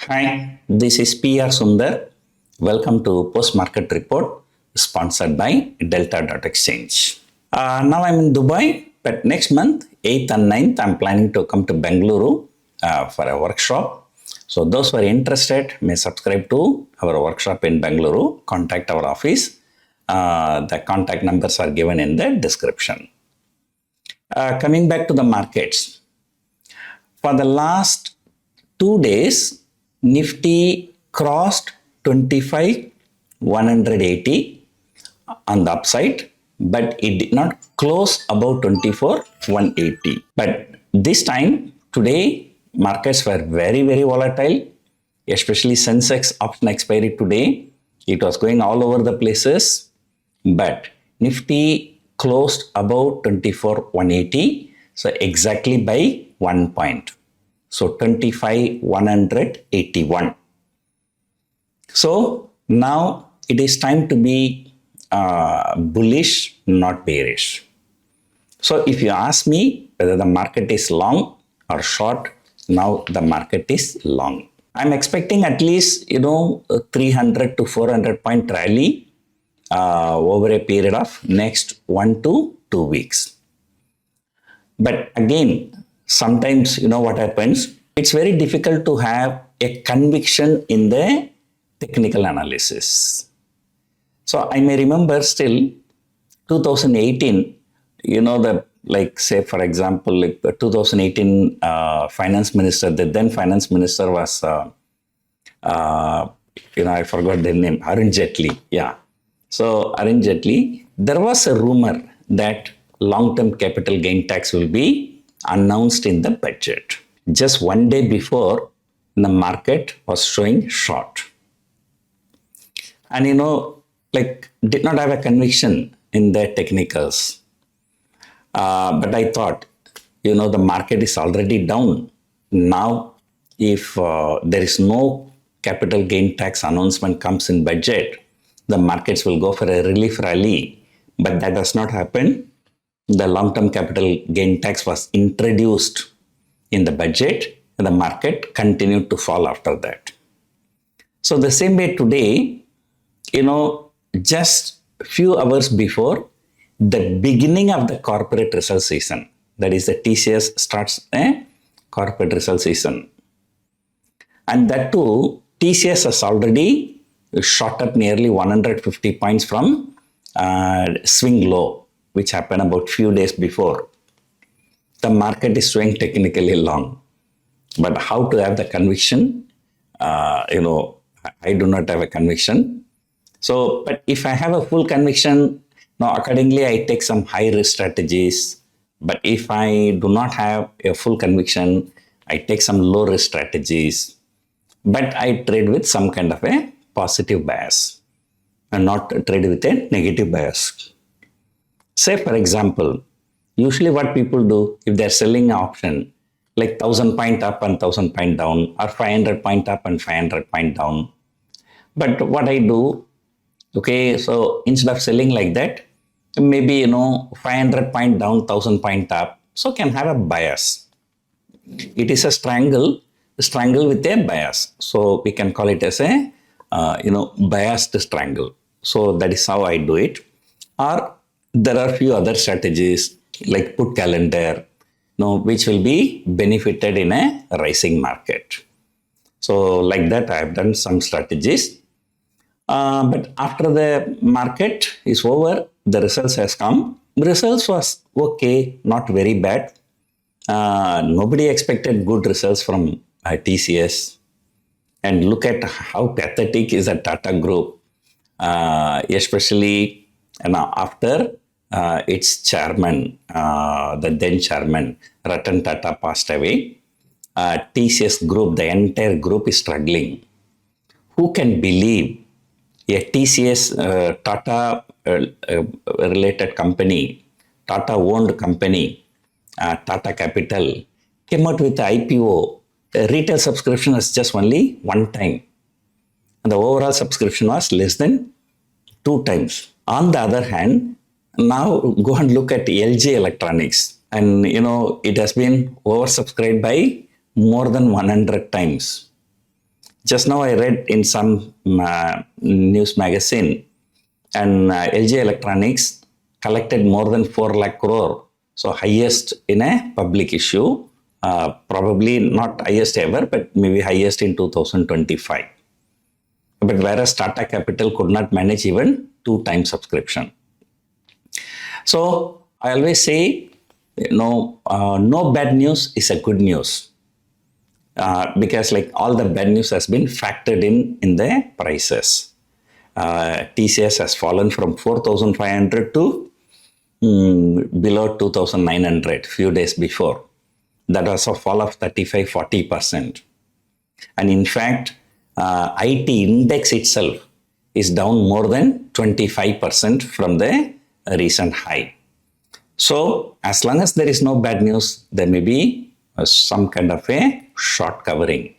Hi, this is PR Sundar. Welcome to Post Market Report sponsored by Delta.exchange. Now I'm in Dubai, but next month, 8th and 9th, I'm planning to come to BENGALURU for a workshop. So those who are interested may subscribe to our workshop in BENGALURU, contact our office. The contact numbers are given in the description. Coming back to the markets. For the last 2 days, Nifty crossed 25,180 on the upside, but it did not close above 24,180. But this time, today, markets were very, very volatile, especially Sensex option expiry today. It was going all over the places, but Nifty closed above 24,180, so exactly by 1 point. So 25,181. So now it is time to be bullish, not bearish. So if you ask me whether the market is long or short, now the market is long. I'm expecting at least, a 300 to 400 point rally over a period of next 1 to 2 weeks. But again, sometimes, what happens? It's very difficult to have a conviction in the technical analysis. So I may remember still 2018, say for example, 2018 finance minister, the then finance minister was, I forgot their name, Arun Jaitley. Yeah. So Arun Jaitley, there was a rumor that long-term capital gain tax will be announced in the budget. Just 1 day before, the market was showing short. And did not have a conviction in the technicals. But I thought, the market is already down. Now, if there is no capital gain tax announcement comes in budget, the markets will go for a relief rally. But that does not happen. The long-term capital gain tax was introduced in the budget and the market continued to fall after that. So the same way today, just few hours before the beginning of the corporate result season, that is the TCS starts a corporate result season. And that too, TCS has already shot up nearly 150 points from swing low, which happened about few days before. The market is showing technically long. But how to have the conviction? I do not have a conviction. So, but if I have a full conviction, now accordingly I take some high risk strategies. But if I do not have a full conviction, I take some low risk strategies. But I trade with some kind of a positive bias and not trade with a negative bias. Say, for example, usually what people do, if they're selling an option, like 1,000 point up and 1,000 point down, or 500 point up and 500 point down. But what I do, so instead of selling like that, maybe, 500 point down, 1,000 point up, so can have a bias. It is a triangle with a bias. So we can call it as a, biased triangle. So that is how I do it. Or there are few other strategies like put calendar, which will be benefited in a rising market. So like that, I have done some strategies. But after the market is over, the results has come. The results was okay, not very bad. Nobody expected good results from TCS. And look at how pathetic is the Tata Group, especially after its chairman, the then chairman, Ratan Tata passed away. TCS group, the entire group is struggling. Who can believe a TCS Tata related company, Tata owned company, Tata Capital, came out with the IPO. The retail subscription was just only 1 time. And the overall subscription was less than 2 times. On the other hand, now go and look at LG Electronics, and it has been oversubscribed by more than 100 times. Just now I read in some news magazine, and LG Electronics collected more than 4 lakh crore. So highest in a public issue, probably not highest ever, but maybe highest in 2025. But whereas Tata Capital could not manage even 2 times subscription. So I always say, no bad news is a good news. Because like all the bad news has been factored in the prices. TCS has fallen from 4,500 to below 2,900 few days before. That was a fall of 35-40%. And in fact, IT index itself is down more than 25% from the recent high. So as long as there is no bad news, there may be some kind of a short covering.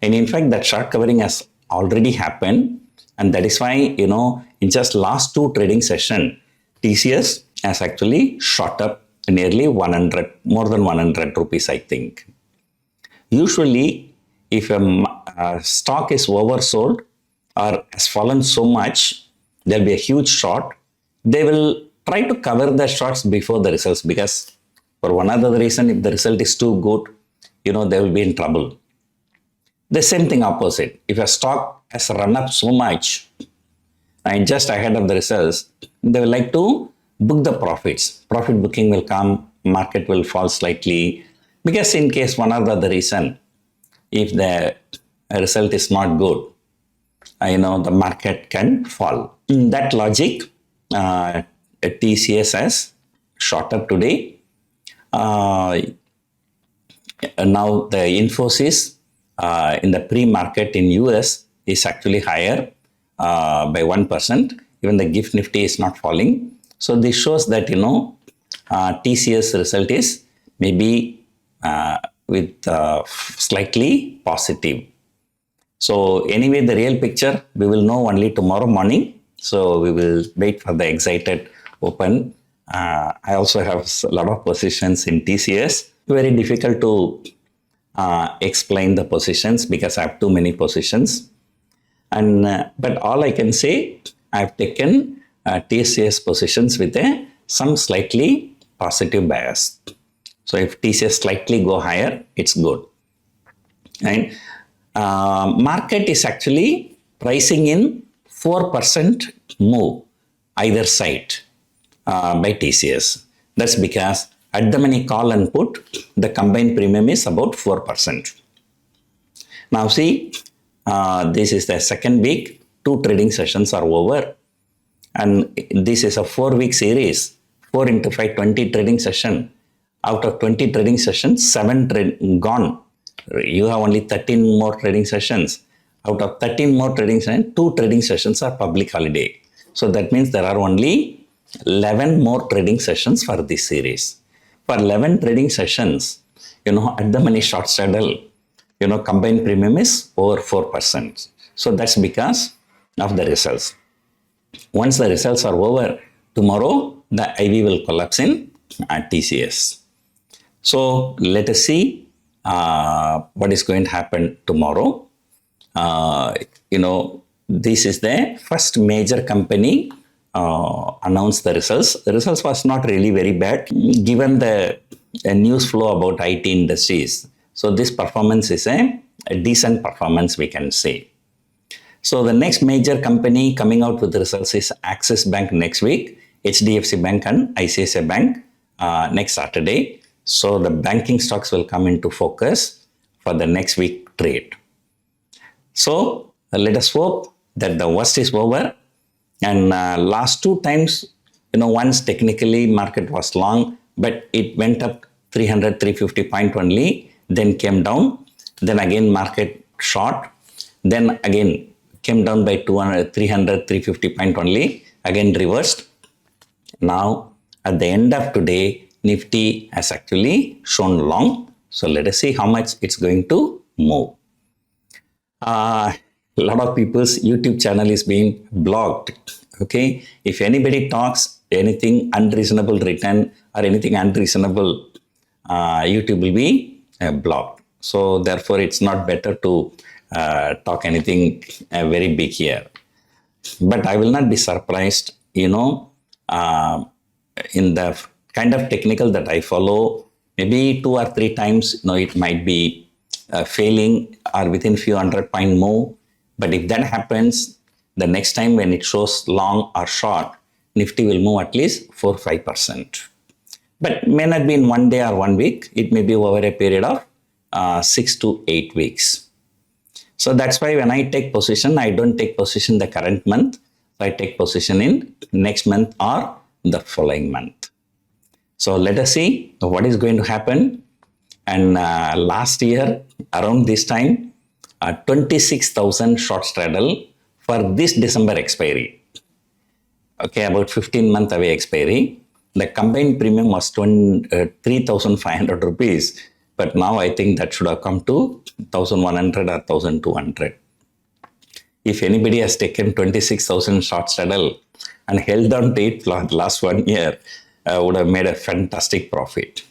And in fact, that short covering has already happened. And that is why, in just last 2 trading sessions, TCS has actually shot up nearly more than 100 rupees, I think. Usually, if a stock is oversold or has fallen so much, there will be a huge short. They will try to cover the shorts before the results, because for one other reason, if the result is too good, they will be in trouble. The same thing opposite. If a stock has run up so much and just ahead of the results, they will like to book the profits. Profit booking will come, market will fall slightly, because in case one or the other reason, if the result is not good, the market can fall. In that logic, TCS has shot up today. Now the Infosys in the pre-market in US is actually higher by 1%. Even the GIFT Nifty is not falling. So this shows that, TCS result is maybe with slightly positive. So anyway, the real picture, we will know only tomorrow morning. So we will wait for the excited open. I also have a lot of positions in TCS. Very difficult to explain the positions because I have too many positions. But all I can say, I have taken TCS positions with some slightly positive bias. So if TCS slightly go higher, it's good. And market is actually pricing in 4% move either side by TCS. That's because at the money call and put, the combined premium is about 4%. Now see, this is the second week, 2 trading sessions are over. And this is a 4-week series, 4 into 5, 20 trading session. Out of 20 trading sessions, 7 gone. You have only 13 more trading sessions. Out of 13 more trading sessions, 2 trading sessions are public holiday. So that means there are only 11 more trading sessions for this series. For 11 trading sessions, at the money short straddle, combined premium is over 4%. So that's because of the results. Once the results are over, tomorrow the IV will collapse in TCS. So let us see what is going to happen tomorrow. This is the first major company announced the results. The results was not really very bad given the news flow about IT industries. So this performance is a decent performance, we can say. So the next major company coming out with the results is Axis Bank next week, HDFC Bank and ICICI Bank next Saturday. So the banking stocks will come into focus for the next week trade. So let us hope that the worst is over. And last 2 times, once technically market was long, but it went up 300, 350 point only, then came down, then again market short, then again came down by 200, 300, 350 point only, again reversed. Now at the end of today, Nifty has actually shown long. So let us see how much it's going to move. A lot of people's YouTube channel is being blocked. Okay, if anybody talks anything unreasonable return or anything unreasonable, YouTube will be blocked. So therefore, it's not better to talk anything very big here. But I will not be surprised, in the kind of technical that I follow, maybe 2 or 3 times, it might be failing or within few 100 point move. But if that happens, the next time when it shows long or short, Nifty will move at least 4-5%. But may not be in one day or 1 week. It may be over a period of 6 to 8 weeks. So that's why when I take position, I don't take position the current month. I take position in next month or the following month. So let us see what is going to happen. And last year, around this time, 26,000 short straddle for this December expiry. Okay, about 15-month away expiry. The combined premium was 3,500 rupees. But now I think that should have come to 1,100 or 1,200. If anybody has taken 26,000 short straddle and held on to it for the last 1 year, would have made a fantastic profit.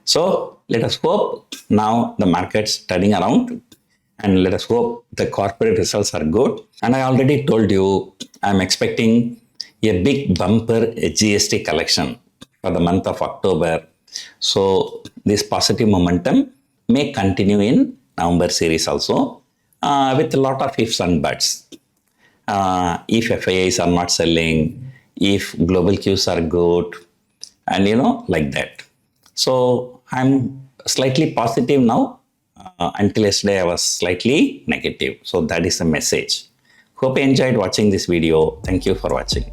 So let us hope now the market's turning around, and let us hope the corporate results are good. And I already told you I'm expecting a big bumper GST collection for the month of October. So this positive momentum may continue in November series also, with a lot of ifs and buts. If FIIs are not selling, if global cues are good, and like that. So I'm slightly positive now. Until yesterday I was slightly negative. So that is the message. Hope you enjoyed watching this video. Thank you for watching.